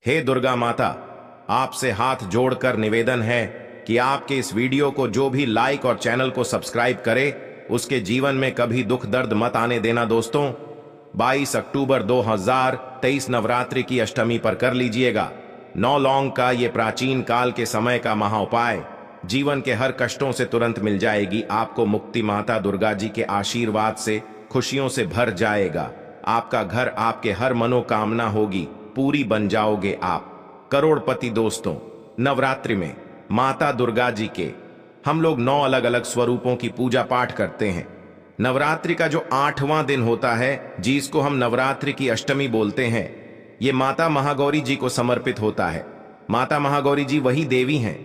हे दुर्गा माता, आपसे हाथ जोड़कर निवेदन है कि आपके इस वीडियो को जो भी लाइक और चैनल को सब्सक्राइब करे उसके जीवन में कभी दुख दर्द मत आने देना। दोस्तों, 22 अक्टूबर 2023 नवरात्रि की अष्टमी पर कर लीजिएगा 9 लौंग का ये प्राचीन काल के समय का महाउपाय। जीवन के हर कष्टों से तुरंत मिल जाएगी आपको मुक्ति। माता दुर्गा जी के आशीर्वाद से खुशियों से भर जाएगा आपका घर, आपके हर मनोकामना होगी पूरी, बन जाओगे आप करोड़पति। दोस्तों, नवरात्रि में माता दुर्गा जी के हम लोग 9 अलग अलग स्वरूपों की पूजा पाठ करते हैं। नवरात्रि का जो 8वां दिन होता है, जिसको हम नवरात्रि की अष्टमी बोलते हैं, ये माता महागौरी जी को समर्पित होता है। माता महागौरी जी वही देवी हैं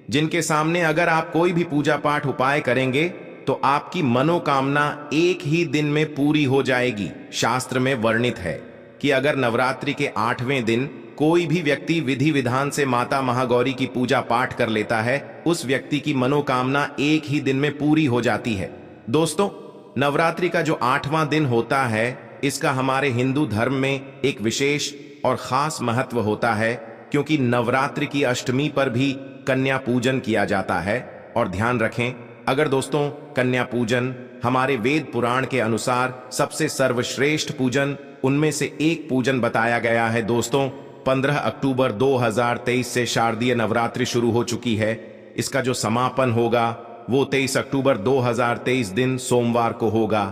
जिनके सामने अगर आप कोई भी पूजा पाठ उपाय करेंगे तो आपकी मनोकामना एक ही दिन में पूरी हो जाएगी। शास्त्र में वर्णित है कि अगर नवरात्रि के 8वें दिन कोई भी व्यक्ति विधि विधान से माता महागौरी की पूजा पाठ कर लेता है, उस व्यक्ति की मनोकामना एक ही दिन में पूरी हो जाती है। दोस्तों, नवरात्रि का जो 8वां दिन होता है, इसका हमारे हिंदू धर्म में एक विशेष और खास महत्व होता है, क्योंकि नवरात्रि की अष्टमी पर भी कन्या पूजन किया जाता है। और ध्यान रखें, अगर दोस्तों कन्या पूजन हमारे वेद पुराण के अनुसार सबसे सर्वश्रेष्ठ पूजन उनमें से एक पूजन बताया गया है। दोस्तों, 15 अक्टूबर 2023 से शारदीय नवरात्रि शुरू हो चुकी है। इसका जो समापन होगा वो 23 अक्टूबर 2023 दिन सोमवार को होगा।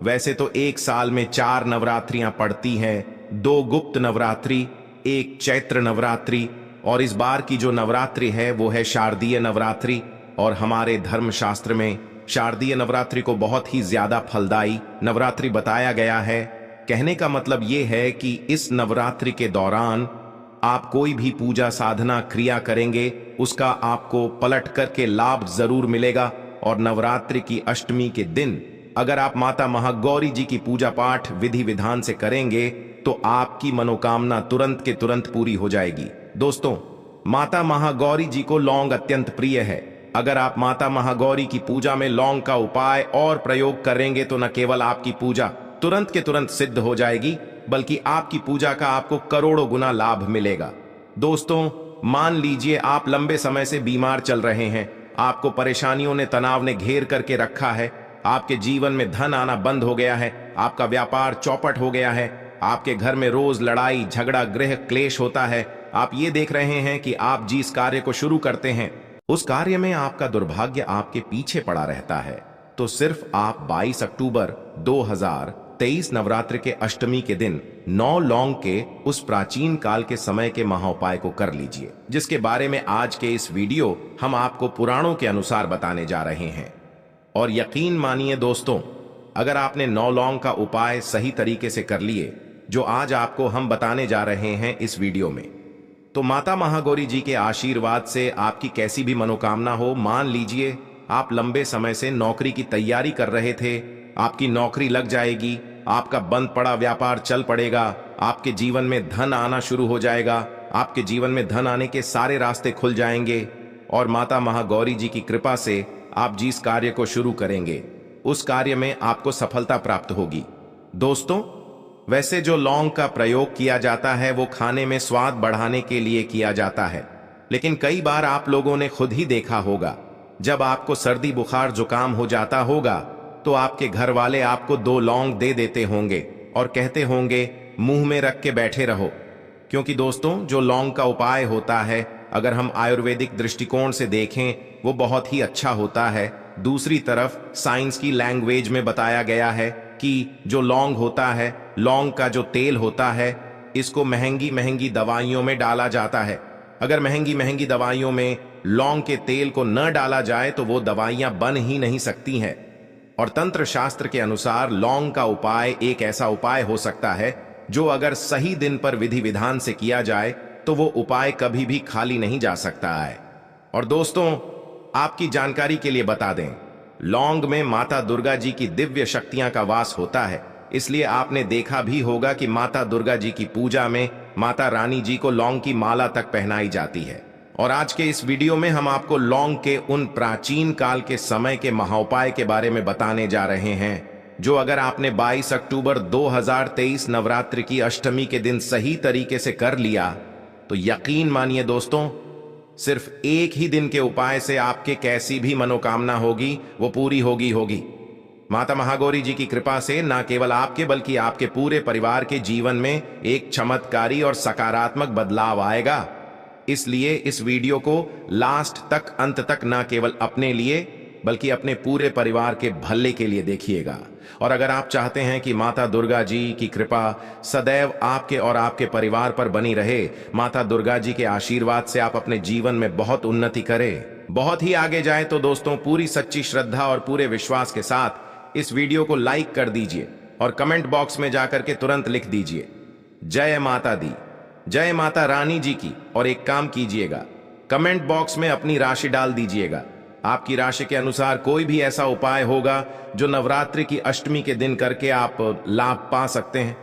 वैसे तो एक साल में 4 नवरात्रियां पड़ती हैं, 2 गुप्त नवरात्रि, 1 चैत्र नवरात्रि, और इस बार की जो नवरात्रि है वो है शारदीय नवरात्रि। और हमारे धर्मशास्त्र में शारदीय नवरात्रि को बहुत ही ज्यादा फलदायी नवरात्रि बताया गया है। कहने का मतलब ये है कि इस नवरात्रि के दौरान आप कोई भी पूजा साधना क्रिया करेंगे, उसका आपको पलट करके लाभ जरूर मिलेगा। और नवरात्रि की अष्टमी के दिन अगर आप माता महागौरी जी की पूजा पाठ विधि विधान से करेंगे तो आपकी मनोकामना तुरंत के तुरंत पूरी हो जाएगी। दोस्तों, माता महागौरी जी को लौंग अत्यंत प्रिय है। अगर आप माता महागौरी की पूजा में लौंग का उपाय और प्रयोग करेंगे तो न केवल आपकी पूजा तुरंत के तुरंत सिद्ध हो जाएगी, बल्कि आपकी पूजा का आपको करोड़ों गुना लाभ मिलेगा। दोस्तों, मान लीजिए आप लंबे समय से बीमार चल रहे हैं, आपको परेशानियों ने, तनाव ने घेर करके रखा है, आपके जीवन में धन आना बंद हो गया है, आपका व्यापार चौपट हो गया है, आपके घर में रोज लड़ाई झगड़ा गृह क्लेश होता है। आप ये देख रहे हैं कि आप जिस कार्य को शुरू करते हैं उस कार्य में आपका दुर्भाग्य आपके पीछे पड़ा रहता है। तो सिर्फ आप 22 अक्टूबर 2023 नवरात्रि के अष्टमी के दिन 9 लौंग के उस प्राचीन काल के समय के महाउपाय को कर लीजिए, जिसके बारे में आज के इस वीडियो हम आपको पुराणों के अनुसार बताने जा रहे हैं। और यकीन मानिए दोस्तों, अगर आपने 9 लौंग का उपाय सही तरीके से कर लिए, जो आज आपको हम बताने जा रहे हैं इस वीडियो में, तो माता महागौरी जी के आशीर्वाद से आपकी कैसी भी मनोकामना हो, मान लीजिए आप लंबे समय से नौकरी की तैयारी कर रहे थे, आपकी नौकरी लग जाएगी, आपका बंद पड़ा व्यापार चल पड़ेगा, आपके जीवन में धन आना शुरू हो जाएगा, आपके जीवन में धन आने के सारे रास्ते खुल जाएंगे। और माता महागौरी जी की कृपा से आप जिस कार्य को शुरू करेंगे उस कार्य में आपको सफलता प्राप्त होगी। दोस्तों, वैसे जो लौंग का प्रयोग किया जाता है वो खाने में स्वाद बढ़ाने के लिए किया जाता है, लेकिन कई बार आप लोगों ने खुद ही देखा होगा, जब आपको सर्दी बुखार जुकाम हो जाता होगा तो आपके घर वाले आपको 2 लौंग दे देते होंगे और कहते होंगे मुंह में रख के बैठे रहो। क्योंकि दोस्तों, जो लौंग का उपाय होता है, अगर हम आयुर्वेदिक दृष्टिकोण से देखें, वो बहुत ही अच्छा होता है। दूसरी तरफ साइंस की लैंग्वेज में बताया गया है कि जो लौंग होता है, लौंग का जो तेल होता है, इसको महंगी महंगी दवाइयों में डाला जाता है। अगर महंगी महंगी दवाइयों में लौंग के तेल को न डाला जाए तो वो दवाइयां बन ही नहीं सकती हैं। और तंत्र शास्त्र के अनुसार लौंग का उपाय एक ऐसा उपाय हो सकता है जो अगर सही दिन पर विधि विधान से किया जाए तो वो उपाय कभी भी खाली नहीं जा सकता है। और दोस्तों, आपकी जानकारी के लिए बता दें, लौंग में माता दुर्गा जी की दिव्य शक्तियां का वास होता है, इसलिए आपने देखा भी होगा कि माता दुर्गा जी की पूजा में माता रानी जी को लौंग की माला तक पहनाई जाती है। और आज के इस वीडियो में हम आपको लौंग के उन प्राचीन काल के समय के महाउपाय के बारे में बताने जा रहे हैं, जो अगर आपने 22 अक्टूबर 2023 नवरात्रि की अष्टमी के दिन सही तरीके से कर लिया तो यकीन मानिए दोस्तों, सिर्फ एक ही दिन के उपाय से आपके कैसी भी मनोकामना होगी वो पूरी होगी। माता महागौरी जी की कृपा से न केवल आपके बल्कि आपके पूरे परिवार के जीवन में एक चमत्कारी और सकारात्मक बदलाव आएगा। इसलिए इस वीडियो को लास्ट तक, अंत तक न केवल अपने लिए बल्कि अपने पूरे परिवार के भले के लिए देखिएगा। और अगर आप चाहते हैं कि माता दुर्गा जी की कृपा सदैव आपके और आपके परिवार पर बनी रहे, माता दुर्गा जी के आशीर्वाद से आप अपने जीवन में बहुत उन्नति करें, बहुत ही आगे जाए, तो दोस्तों पूरी सच्ची श्रद्धा और पूरे विश्वास के साथ इस वीडियो को लाइक कर दीजिए और कमेंट बॉक्स में जाकर के तुरंत लिख दीजिए जय माता दी, जय माता रानी जी की। और एक काम कीजिएगा, कमेंट बॉक्स में अपनी राशि डाल दीजिएगा। आपकी राशि के अनुसार कोई भी ऐसा उपाय होगा जो नवरात्रि की अष्टमी के दिन करके आप लाभ पा सकते हैं,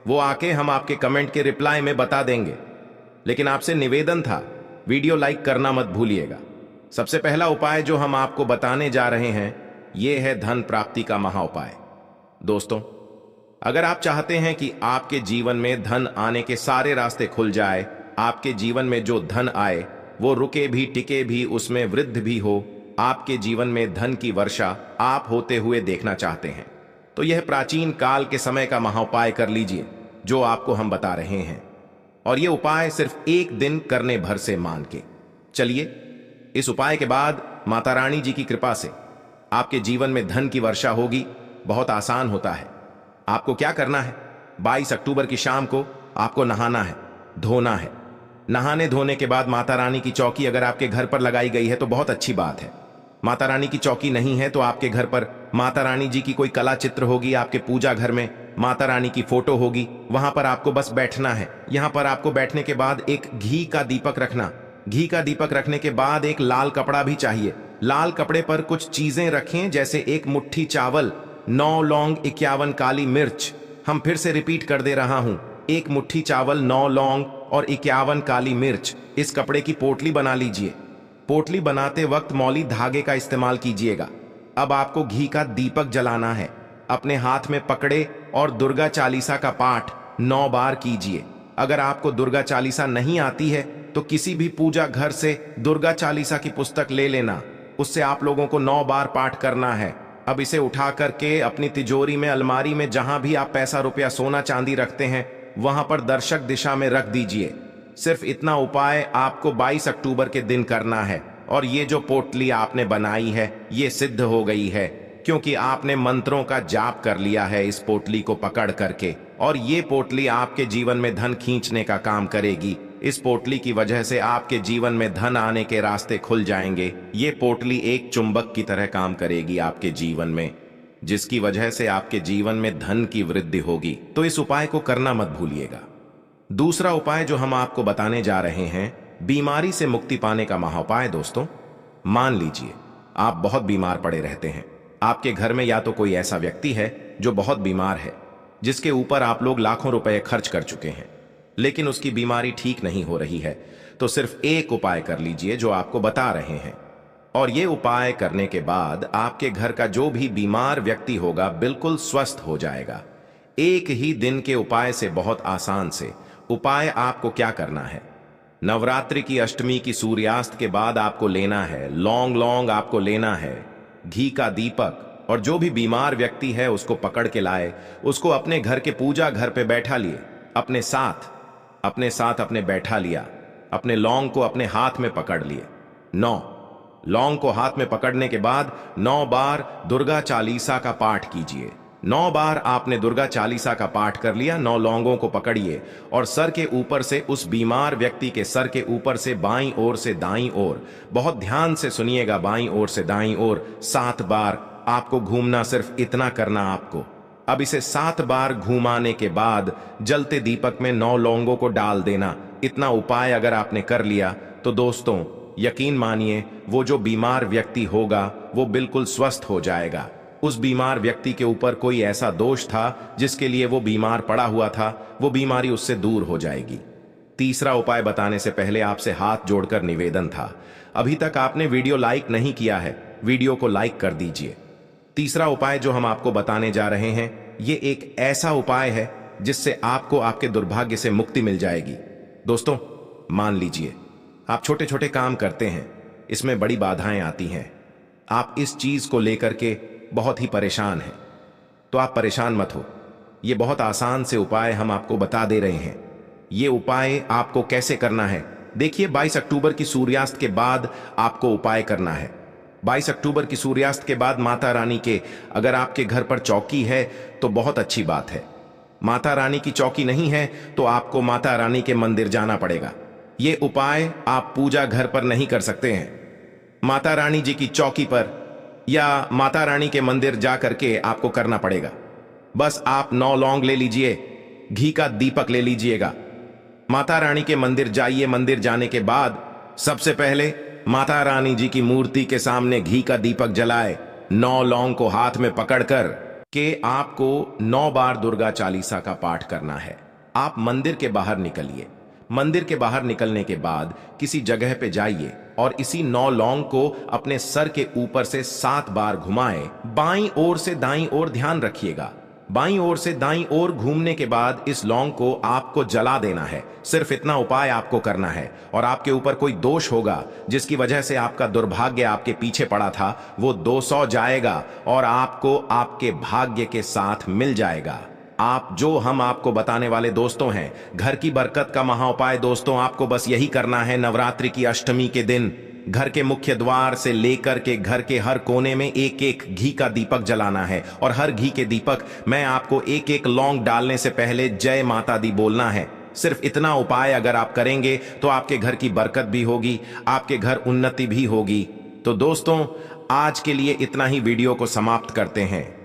वो आके हम आपके कमेंट के रिप्लाई में बता देंगे। लेकिन आपसे निवेदन था, वीडियो लाइक करना मत भूलिएगा। सबसे पहला उपाय जो हम आपको बताने जा रहे हैं ये है धन प्राप्ति का महा उपाय। दोस्तों, अगर आप चाहते हैं कि आपके जीवन में धन आने के सारे रास्ते खुल जाए, आपके जीवन में जो धन आए वो रुके भी टिके भी, उसमें वृद्धि भी हो, आपके जीवन में धन की वर्षा आप होते हुए देखना चाहते हैं, तो यह प्राचीन काल के समय का महाउपाय कर लीजिए जो आपको हम बता रहे हैं। और यह उपाय सिर्फ एक दिन करने भर से मान के चलिए। इस उपाय के बाद माता रानी जी की कृपा से आपके जीवन में धन की वर्षा होगी। बहुत आसान होता है। आपको क्या करना है, 22 अक्टूबर की शाम को आपको नहाना है, धोना है। नहाने धोने के बाद माता रानी की चौकी अगर आपके घर पर लगाई गई है तो बहुत अच्छी बात है। माता रानी की चौकी नहीं है तो आपके घर पर माता रानी जी की कोई कला चित्र होगी, आपके पूजा घर में माता रानी की फोटो होगी, वहां पर आपको बस बैठना है। यहां पर आपको बैठने के बाद एक घी का दीपक रखना। घी का दीपक रखने के बाद एक लाल कपड़ा भी चाहिए। लाल कपड़े पर कुछ चीजें रखें, जैसे एक मुट्ठी चावल, 9 लौंग, 51 काली मिर्च। हम फिर से रिपीट कर दे रहा हूं, एक मुट्ठी चावल, 9 लौंग और 51 काली मिर्च। इस कपड़े की पोटली बना लीजिए। पोटली बनाते वक्त मौली धागे का इस्तेमाल कीजिएगा। अब आपको घी का दीपक जलाना है। अपने हाथ में पकड़े और दुर्गा चालीसा का पाठ 9 बार कीजिए। अगर आपको दुर्गा चालीसा नहीं आती है तो किसी भी पूजा घर से दुर्गा चालीसा की पुस्तक ले लेना, उससे आप लोगों को 9 बार पाठ करना है। अब इसे उठा करके अपनी तिजोरी में, अलमारी में, जहां भी आप पैसा रुपया सोना चांदी रखते हैं वहां पर दर्शक दिशा में रख दीजिए। सिर्फ इतना उपाय आपको 22 अक्टूबर के दिन करना है। और ये जो पोटली आपने बनाई है ये सिद्ध हो गई है, क्योंकि आपने मंत्रों का जाप कर लिया है इस पोटली को पकड़ करके। और ये पोटली आपके जीवन में धन खींचने का काम करेगी। इस पोटली की वजह से आपके जीवन में धन आने के रास्ते खुल जाएंगे। ये पोटली एक चुंबक की तरह काम करेगी आपके जीवन में, जिसकी वजह से आपके जीवन में धन की वृद्धि होगी। तो इस उपाय को करना मत भूलिएगा। दूसरा उपाय जो हम आपको बताने जा रहे हैं, बीमारी से मुक्ति पाने का महाउपाय। दोस्तों, मान लीजिए आप बहुत बीमार पड़े रहते हैं। आपके घर में या तो कोई ऐसा व्यक्ति है जो बहुत बीमार है, जिसके ऊपर आप लोग लाखों रुपए खर्च कर चुके हैं, लेकिन उसकी बीमारी ठीक नहीं हो रही है। तो सिर्फ एक उपाय कर लीजिए जो आपको बता रहे हैं। और ये उपाय करने के बाद आपके घर का जो भी बीमार व्यक्ति होगा बिल्कुल स्वस्थ हो जाएगा। एक ही दिन के उपाय से, बहुत आसान से उपाय। आपको क्या करना है, नवरात्रि की अष्टमी की सूर्यास्त के बाद आपको लेना है लौंग आपको लेना है, घी का दीपक, और जो भी बीमार व्यक्ति है उसको पकड़ के लाए, उसको अपने घर के पूजा घर पे बैठा लिए, अपने साथ अपने बैठा लिया। अपने लौंग को अपने हाथ में पकड़ लिए। 9 लौंग को हाथ में पकड़ने के बाद 9 बार दुर्गा चालीसा का पाठ कीजिए। 9 बार आपने दुर्गा चालीसा का पाठ कर लिया। 9 लौंगों को पकड़िए और सर के ऊपर से, उस बीमार व्यक्ति के सर के ऊपर से बाईं ओर से दाईं ओर, बहुत ध्यान से सुनिएगा, बाईं ओर से दाईं ओर 7 बार आपको घूमना। सिर्फ इतना करना आपको। अब इसे 7 बार घुमाने के बाद जलते दीपक में 9 लौंगों को डाल देना। इतना उपाय अगर आपने कर लिया तो दोस्तों यकीन मानिए वो जो बीमार व्यक्ति होगा वो बिल्कुल स्वस्थ हो जाएगा। उस बीमार व्यक्ति के ऊपर कोई ऐसा दोष था जिसके लिए वो बीमार पड़ा हुआ था, वो बीमारी उससे दूर हो जाएगी। तीसरा उपाय बताने से पहले आपसे हाथ जोड़कर निवेदन था, अभी तक आपने वीडियो लाइक नहीं किया है, वीडियो को लाइक कर दीजिए। तीसरा उपाय जो हम आपको बताने जा रहे हैं, ये एक ऐसा उपाय है जिससे आपको आपके दुर्भाग्य से मुक्ति मिल जाएगी। दोस्तों, मान लीजिए आप छोटे छोटे काम करते हैं, इसमें बड़ी बाधाएं आती हैं, आप इस चीज को लेकर के बहुत ही परेशान हैं, तो आप परेशान मत हो। ये बहुत आसान से उपाय हम आपको बता दे रहे हैं। ये उपाय आपको कैसे करना है, देखिए 22 अक्टूबर की सूर्यास्त के बाद आपको उपाय करना है। 22 अक्टूबर की सूर्यास्त के बाद माता रानी के अगर आपके घर पर चौकी है तो बहुत अच्छी बात है। माता रानी की चौकी नहीं है तो आपको माता रानी के मंदिर जाना पड़ेगा। ये उपाय आप पूजा घर पर नहीं कर सकते हैं, माता रानी जी की चौकी पर या माता रानी के मंदिर जा करके आपको करना पड़ेगा। बस आप 9 लौंग ले लीजिए, घी का दीपक ले लीजिएगा, माता रानी के मंदिर जाइए। मंदिर जाने के बाद सबसे पहले माता रानी जी की मूर्ति के सामने घी का दीपक जलाए, 9 लौंग को हाथ में पकड़कर के आपको 9 बार दुर्गा चालीसा का पाठ करना है। आप मंदिर के बाहर निकलिए। मंदिर के बाहर निकलने के बाद किसी जगह पे जाइए और इसी 9 लौंग को अपने सर के ऊपर से 7 बार घुमाएं। बाईं ओर से दाईं ओर ध्यान रखिएगा। बाईं ओर से दाईं ओर घूमने के बाद इस लौंग को आपको जला देना है। सिर्फ इतना उपाय आपको करना है। और आपके ऊपर कोई दोष होगा जिसकी वजह से आपका दुर्भाग्य आपके पीछे पड़ा था, वो 200 जाएगा और आपको आपके भाग्य के साथ मिल जाएगा। आप जो हम आपको बताने वाले दोस्तों हैं, घर की बरकत का महाउपाय दोस्तों, आपको बस यही करना है। नवरात्रि की अष्टमी के दिन घर के मुख्य द्वार से लेकर के घर के हर कोने में एक एक घी का दीपक जलाना है और हर घी के दीपक में आपको एक एक लौंग डालने से पहले जय माता दी बोलना है। सिर्फ इतना उपाय अगर आप करेंगे तो आपके घर की बरकत भी होगी, आपके घर उन्नति भी होगी। तो दोस्तों, आज के लिए इतना ही, वीडियो को समाप्त करते हैं।